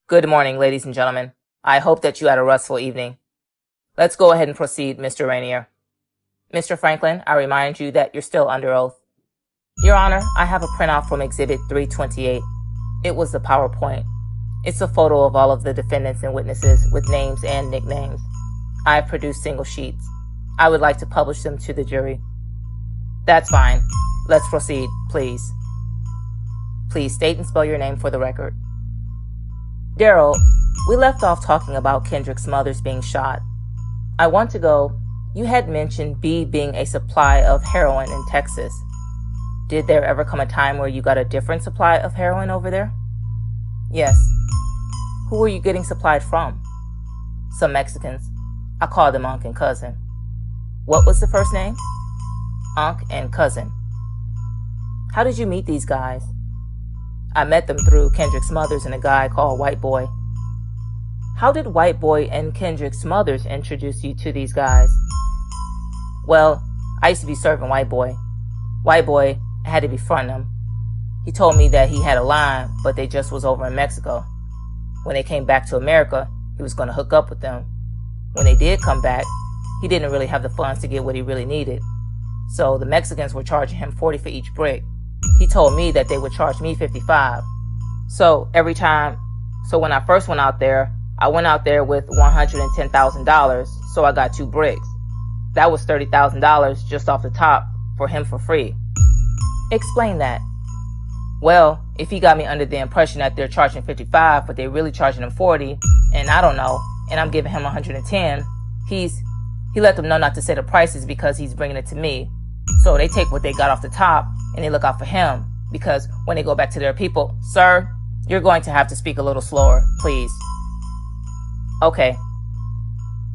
Good morning, ladies and gentlemen. I hope that you had a restful evening. Let's go ahead and proceed, Mr. Rainier. Mr. Franklin, I remind you that you're still under oath. Your Honor, I have a printout from Exhibit 328. It was the PowerPoint. It's a photo of all of the defendants and witnesses with names and nicknames. I have produced single sheets. I would like to publish them to the jury. That's fine. Let's proceed, please. Please state and spell your name for the record. Daryl, we left off talking about Kendrick Smothers being shot. I want to go, you had mentioned B being a supply of heroin in Texas. Did there ever come a time where you got a different supply of heroin over there? Yes. Who were you getting supplied from? Some Mexicans. I called them Unc and Cousin. What was the first name? Unc and Cousin. How did you meet these guys? I met them through Kendrick Smothers and a guy called White Boy. How did White Boy and Kendrick Smothers introduce you to these guys? Well, I used to be serving White Boy. White Boy, I had to befriend him. He told me that he had a line, but they just was over in Mexico. When they came back to America, he was going to hook up with them. When they did come back, he didn't really have the funds to get what he really needed. So the Mexicans were charging him $40 for each brick. He told me that they would charge me $55. So when I first went out there, I went out there with $110,000, so I got 2 bricks. That was $30,000 just off the top for him for free. Explain that. Well, if he got me under the impression that they're charging $55, but they're really charging him $40, and I don't know, and I'm giving him $110, he let them know not to say the prices because he's bringing it to me. So they take what they got off the top and they look out for him, because when they go back to their people, sir, you're going to have to speak a little slower, please. Okay.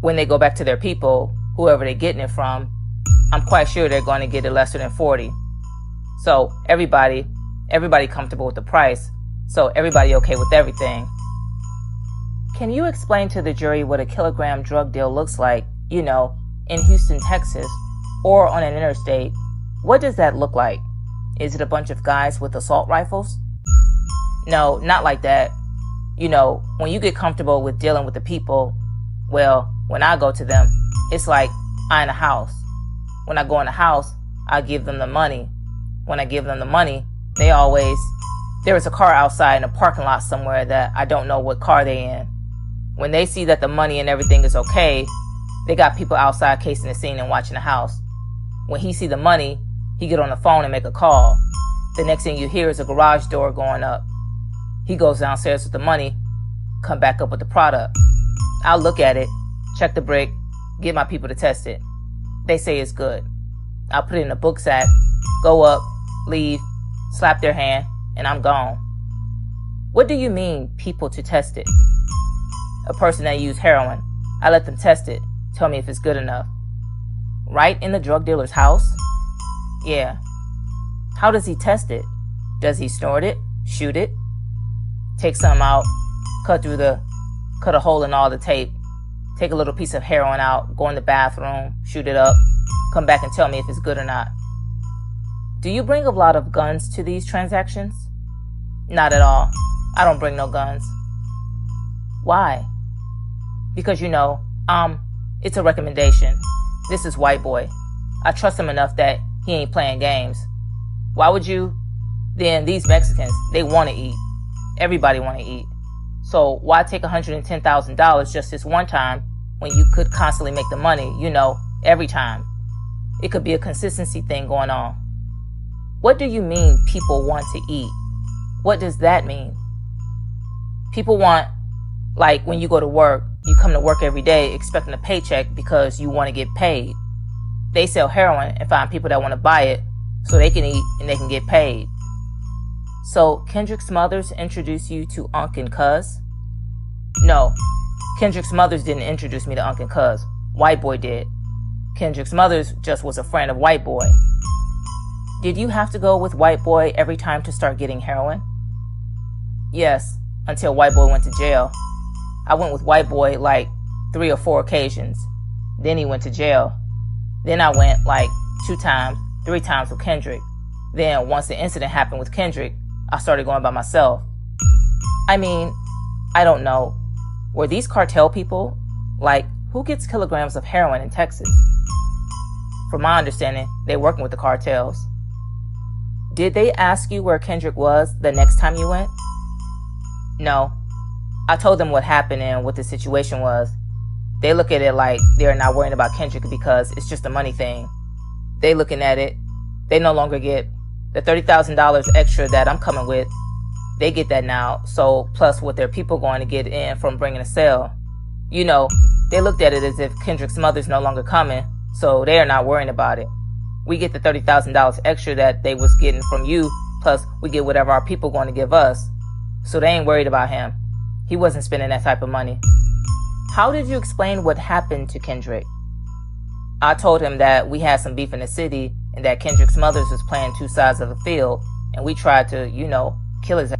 When they go back to their people, whoever they're getting it from, I'm quite sure they're going to get it lesser than 40. So everybody comfortable with the price. So everybody okay with everything. Can you explain to the jury what a kilogram drug deal looks like, in Houston, Texas, or on an interstate? What does that look like? Is it a bunch of guys with assault rifles? No, not like that. When you get comfortable with dealing with the people, well, when I go to them, it's like I in a house. When I go in the house, I give them the money. When I give them the money, there is a car outside in a parking lot somewhere that I don't know what car they in. When they see that the money and everything is okay, they got people outside casing the scene and watching the house. When he see the money, he get on the phone and make a call. The next thing you hear is a garage door going up. He goes downstairs with the money, come back up with the product. I'll look at it, check the brick, get my people to test it. They say it's good. I'll put it in a book sack, go up, leave, slap their hand, and I'm gone. What do you mean, people to test it? A person that used heroin. I let them test it, tell me if it's good enough. Right in the drug dealer's house? Yeah. How does he test it? Does he snort it? Shoot it? Take some out, cut a hole in all the tape, take a little piece of heroin out, go in the bathroom, shoot it up, come back and tell me if it's good or not. Do you bring a lot of guns to these transactions? Not at all. I don't bring no guns. Why? Because it's a recommendation. This is White Boy. I trust him enough that he ain't playing games. Why would you? Then these Mexicans, they want to eat. Everybody want to eat. So why take $110,000 just this one time when you could constantly make the money, every time? It could be a consistency thing going on. What do you mean people want to eat? What does that mean? People want, like when you go to work, you come to work every day expecting a paycheck because you want to get paid. They sell heroin and find people that want to buy it so they can eat and they can get paid. So Kendrick Smothers introduced you to Unc and Cuz? No, Kendrick Smothers didn't introduce me to Unc and Cuz. White Boy did. Kendrick Smothers just was a friend of White Boy. Did you have to go with White Boy every time to start getting heroin? Yes, until White Boy went to jail. I went with White Boy like 3 or 4 occasions. Then he went to jail. Then I went like 2 times, 3 times with Kendrick. Then once the incident happened with Kendrick, I started going by myself. I mean, I don't know. Were these cartel people? Like, who gets kilograms of heroin in Texas? From my understanding, they're working with the cartels. Did they ask you where Kendrick was the next time you went? No. I told them what happened and what the situation was. They look at it like they're not worrying about Kendrick because it's just a money thing. They looking at it, they no longer get the $30,000 extra that I'm coming with. They get that now, so plus what their people going to get in from bringing a sale. You know, they looked at it as if Kendrick's mother's no longer coming, so they are not worrying about it. We get the $30,000 extra that they was getting from you, plus we get whatever our people going to give us. So they ain't worried about him. He wasn't spending that type of money. How did you explain what happened to Kendrick? I told him that we had some beef in the city and that Kendrick's mother's was playing two sides of the field and we tried to, kill his ass.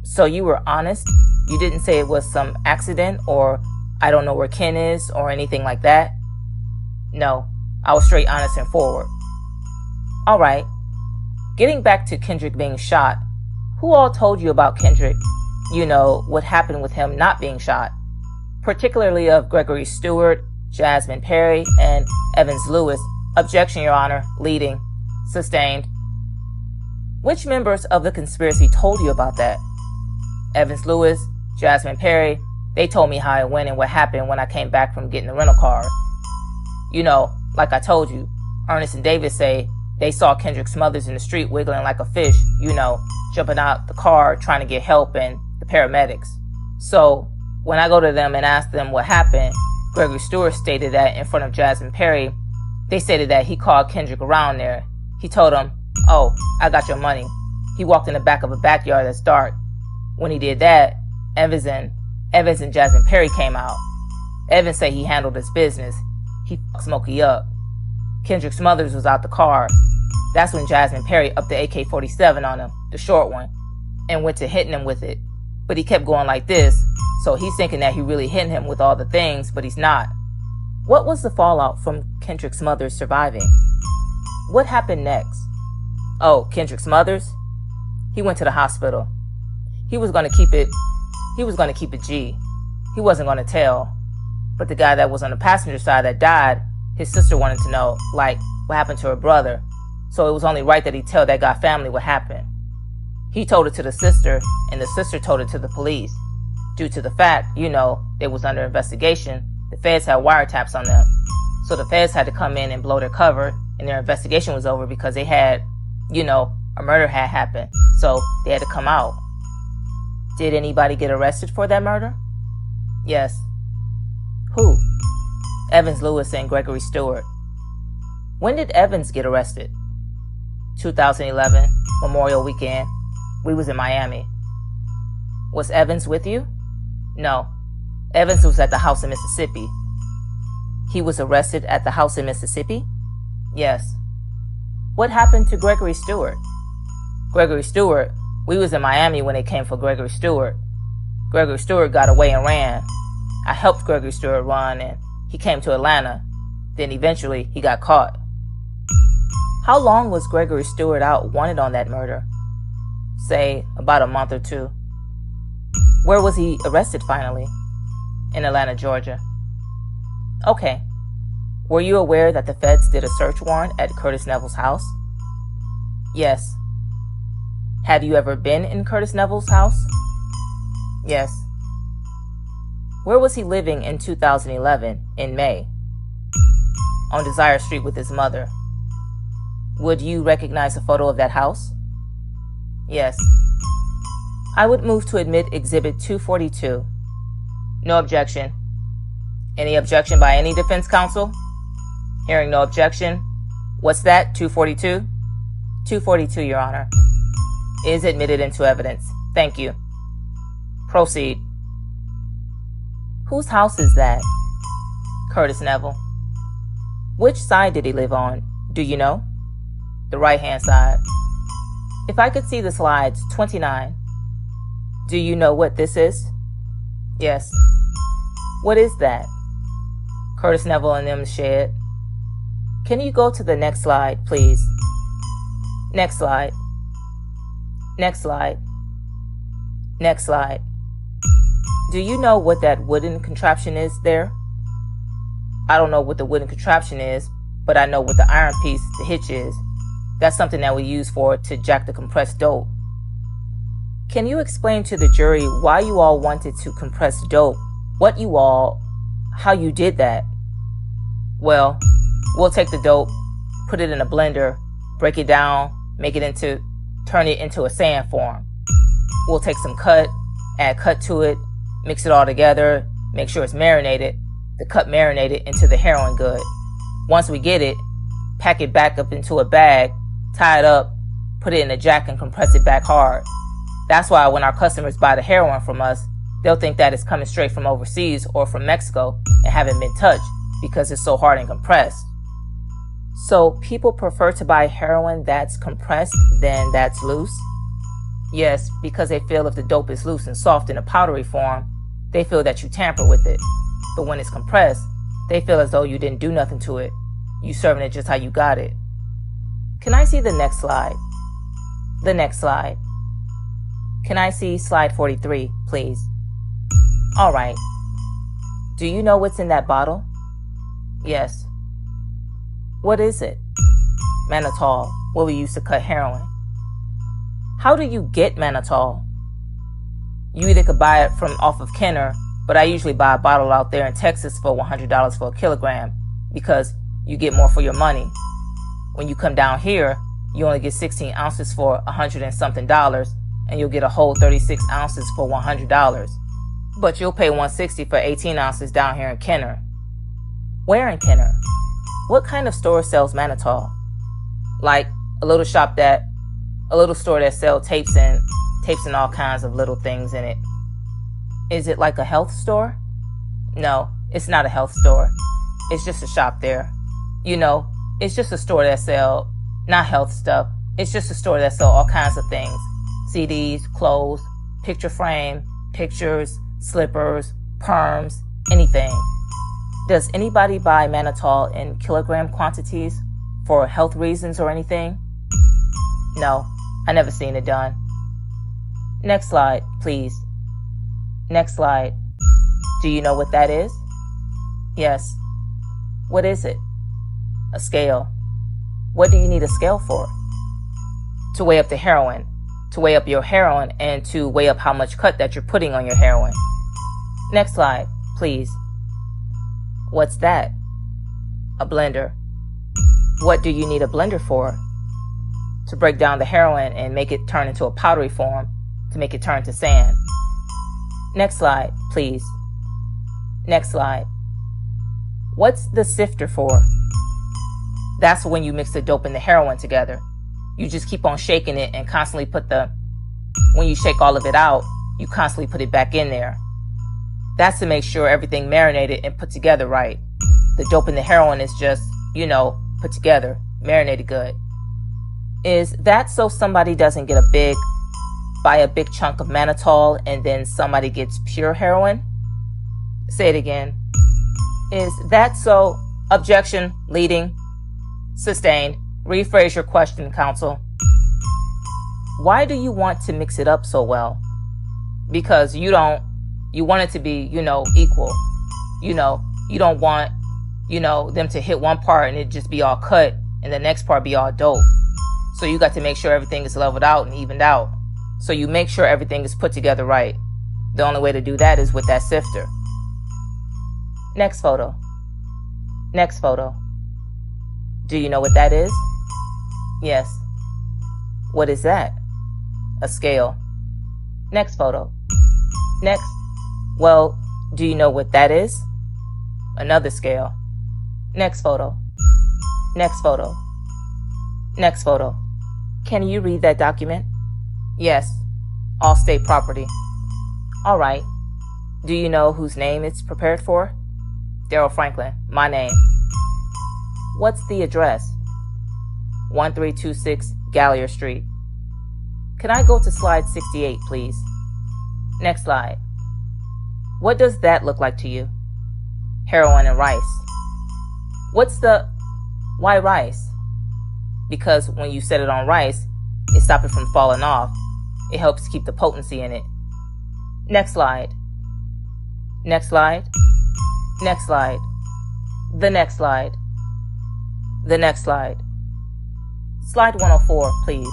So you were honest? You didn't say it was some accident or I don't know where Ken is or anything like that? No, I was straight honest and forward. All right. Getting back to Kendrick being shot, who all told you about Kendrick? What happened with him not being shot? Particularly of Gregory Stewart, Jasmine Perry, and Evans Lewis. Objection, Your Honor. Leading. Sustained. Which members of the conspiracy told you about that? Evans Lewis, Jasmine Perry, they told me how it went and what happened when I came back from getting the rental car. Like I told you, Ernest and David say they saw Kendrick's mother's in the street wiggling like a fish, jumping out the car trying to get help and the paramedics. So, when I go to them and ask them what happened, Gregory Stewart stated that in front of Jasmine Perry, they stated that he called Kendrick around there. He told him, "Oh, I got your money." He walked in the back of a backyard that's dark. When he did that, Evans and Jasmine Perry came out. Evans said he handled his business. He fucked Smokey up. Kendrick's mother's was out the car. That's when Jasmine Perry upped the AK-47 on him, the short one, and went to hitting him with it. But he kept going like this, so he's thinking that he really hit him with all the things, but he's not. What was the fallout from Kendrick's mother surviving? What happened next? Oh, Kendrick's mother's? He went to the hospital. He was going to keep it G. He wasn't going to tell. But the guy that was on the passenger side that died, his sister wanted to know, what happened to her brother. So it was only right that he tell that guy family what happened. He told it to the sister, and the sister told it to the police. Due to the fact, they was under investigation, the feds had wiretaps on them. So the feds had to come in and blow their cover, and their investigation was over because they had, a murder had happened. So they had to come out. Did anybody get arrested for that murder? Yes. Who? Evans Lewis and Gregory Stewart. When did Evans get arrested? 2011, Memorial Weekend. We was in Miami. Was Evans with you? No. Evans was at the house in Mississippi. He was arrested at the house in Mississippi? Yes. What happened to Gregory Stewart? Gregory Stewart, we was in Miami when they came for Gregory Stewart. Gregory Stewart got away and ran. I helped Gregory Stewart run and he came to Atlanta. Then eventually he got caught. How long was Gregory Stewart out wanted on that murder? Say about a month or two. Where was he arrested finally? In Atlanta, Georgia. Okay. Were you aware that the feds did a search warrant at Curtis Neville's house? Yes. Have you ever been in Curtis Neville's house? Yes. Where was he living in 2011, in May? On Desire Street with his mother. Would you recognize a photo of that house? Yes. I would move to admit Exhibit 242. No objection. Any objection by any defense counsel? Hearing no objection. What's that, 242? 242, Your Honor. Is admitted into evidence. Thank you. Proceed. Whose house is that? Curtis Neville. Which side did he live on? Do you know? The right-hand side. If I could see the slides, 29. Do you know what this is? Yes. What is that? Curtis Neville and them shed. Can you go to the next slide, please? Next slide. Next slide. Next slide. Do you know what that wooden contraption is there? I don't know what the wooden contraption is, but I know what the iron piece, the hitch is. That's something that we use to jack the compressed dope. Can you explain to the jury why you all wanted to compress dope? How you did that? Well, we'll take the dope, put it in a blender, break it down, turn it into a sand form. We'll take some cut, add cut to it, mix it all together, make sure it's marinated, the cut marinated into the heroin good. Once we get it, pack it back up into a bag, tie it up, put it in a jack and compress it back hard. That's why when our customers buy the heroin from us, they'll think that it's coming straight from overseas or from Mexico and haven't been touched because it's so hard and compressed. So people prefer to buy heroin that's compressed than that's loose? Yes, because they feel if the dope is loose and soft in a powdery form, they feel that you tamper with it. But when it's compressed, they feel as though you didn't do nothing to it. You serving it just how you got it. Can I see the next slide? The next slide. Can I see slide 43, please? All right. Do you know what's in that bottle? Yes. What is it? Mannitol, what we use to cut heroin. How do you get mannitol? You either could buy it off of Kenner, but I usually buy a bottle out there in Texas for $100 for a kilogram because you get more for your money. When you come down here, you only get 16 ounces for $100 and something, and you'll get a whole 36 ounces for $100. But you'll pay $160 for 18 ounces down here in Kenner. Where in Kenner? What kind of store sells mannitol? Like a little store that sells tapes and all kinds of little things in it. Is it like a health store? No, it's not a health store. It's just a shop there. You know, it's just a store that sells, not health stuff. It's just a store that sells all kinds of things. CDs, clothes, picture frame, pictures, slippers, perms, anything. Does anybody buy mannitol in kilogram quantities for health reasons or anything? No, I never seen it done. Next slide, please. Next slide. Do you know what that is? Yes. What is it? A scale. What do you need a scale for? To weigh up the heroin, to weigh up your heroin, and to weigh up how much cut that you're putting on your heroin. Next slide, please. What's that? A blender. What do you need a blender for? To break down the heroin and make it turn into a powdery form, to make it turn to sand. Next slide, please. Next slide. What's the sifter for? That's when you mix the dope and the heroin together. You just keep on shaking it and constantly when you shake all of it out, you constantly put it back in there. That's to make sure everything marinated and put together right. The dope and the heroin is just, put together, marinated good. Is that so somebody doesn't buy a big chunk of mannitol and then somebody gets pure heroin? Say it again. Is that so? Objection, leading, sustained. Rephrase your question, counsel. Why do you want to mix it up so well? Because you want it to be, equal. You don't want, them to hit one part and it just be all cut and the next part be all dope. So you got to make sure everything is leveled out and evened out. So you make sure everything is put together right. The only way to do that is with that sifter. Next photo. Next photo. Do you know what that is? Yes. What is that? A scale. Next photo. Next. Well, do you know what that is? Another scale. Next photo. Next photo. Next photo. Can you read that document? Yes. All state property. All right. Do you know whose name it's prepared for? Daryl Franklin, my name. What's the address? 1326 Gallier Street. Can I go to slide 68, please? Next slide. What does that look like to you? Heroin and rice. Why rice? Because when you set it on rice, it stops it from falling off. It helps keep the potency in it. Next slide. Next slide. Next slide. The next slide. The next slide. Slide 104, please.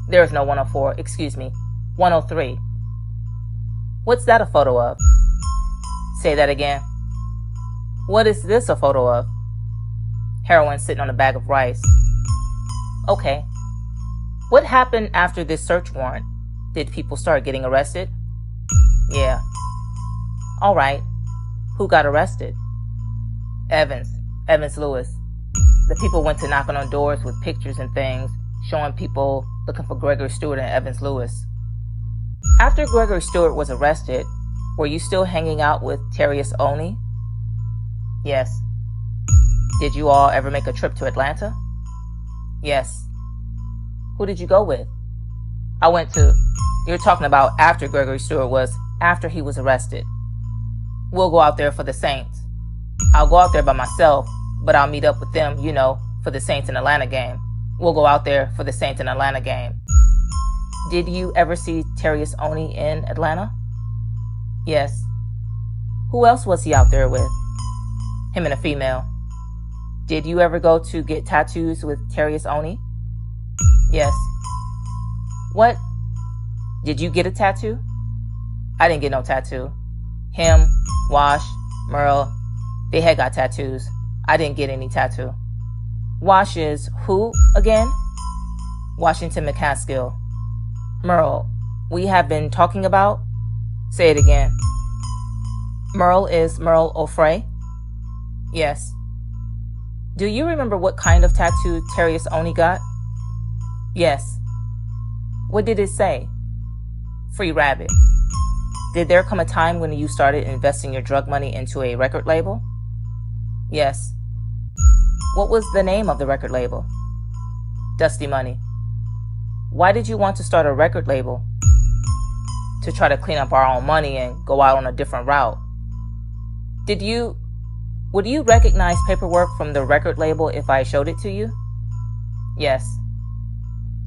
There is no 104, excuse me. 103. What's that a photo of? Say that again. What is this a photo of? Heroin sitting on a bag of rice. Okay. What happened after this search warrant? Did people start getting arrested? Yeah. All right. Who got arrested? Evans Lewis. The people went to knocking on doors with pictures and things, showing people looking for Gregory Stewart and Evans Lewis. After Gregory Stewart was arrested, were you still hanging out with Terius Oni? Yes. Did you all ever make a trip to Atlanta? Yes. Who did you go with? I went to... You're talking about after Gregory Stewart after he was arrested. We'll go out there for the Saints. I'll go out there by myself, but I'll meet up with them, for the Saints in Atlanta game. We'll go out there for the Saints in Atlanta game. Did you ever see Terius Oni in Atlanta? Yes. Who else was he out there with? Him and a female. Did you ever go to get tattoos with Terius Oni? Yes. What? Did you get a tattoo? I didn't get no tattoo. Him, Wash, Merle, they had got tattoos. I didn't get any tattoo. Wash is who again? Washington McCaskill. Merle, we have been talking about? Say it again. Merle is Merle O'Fray? Yes. Do you remember what kind of tattoo Terius Oni got? Yes. What did it say? Free Rabbit. Did there come a time when you started investing your drug money into a record label? Yes. What was the name of the record label? Dusty Money. Why did you want to start a record label? To try to clean up our own money and go out on a different route. Would you recognize paperwork from the record label if I showed it to you? Yes.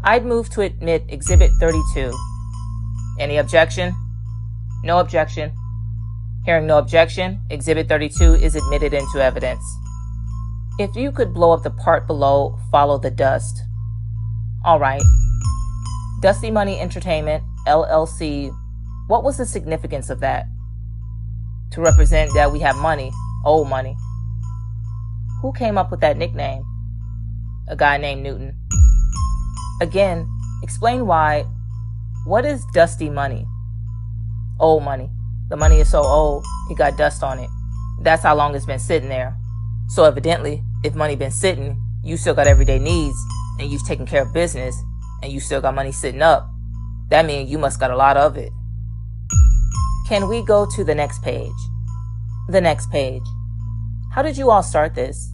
I'd move to admit Exhibit 32. Any objection? No objection. Hearing no objection, Exhibit 32 is admitted into evidence. If you could blow up the part below, follow the dust. All right. Dusty Money Entertainment, LLC. What was the significance of that? To represent that we have money, old money. Who came up with that nickname? A guy named Newton. Again, explain why. What is dusty money? Old money. The money is so old, it got dust on it. That's how long it's been sitting there. So evidently, if money been sitting, you still got everyday needs, and you've taken care of business, and you still got money sitting up. That means you must got a lot of it. Can we go to the next page? The next page. How did you all start this?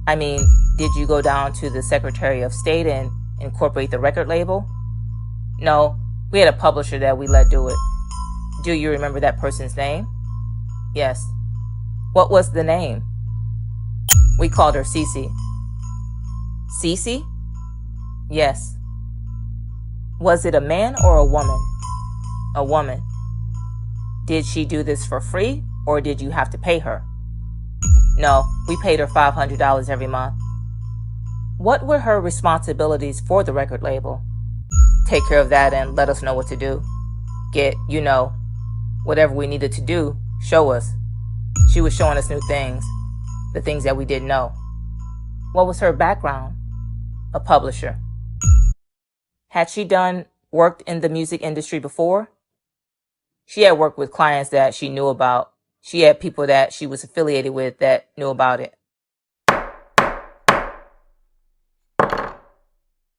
I mean, did you go down to the Secretary of State and incorporate the record label? No, we had a publisher that we let do it. Do you remember that person's name? Yes. What was the name? We called her Cece. Cece? Yes. Was it a man or a woman? A woman. Did she do this for free, or did you have to pay her? No, we paid her $500 every month. What were her responsibilities for the record label? Take care of that and let us know what to do. Get, whatever we needed to do, show us. She was showing us new things, the things that we didn't know. What was her background? A publisher. Had she worked in the music industry before? She had worked with clients that she knew about. She had people that she was affiliated with that knew about it.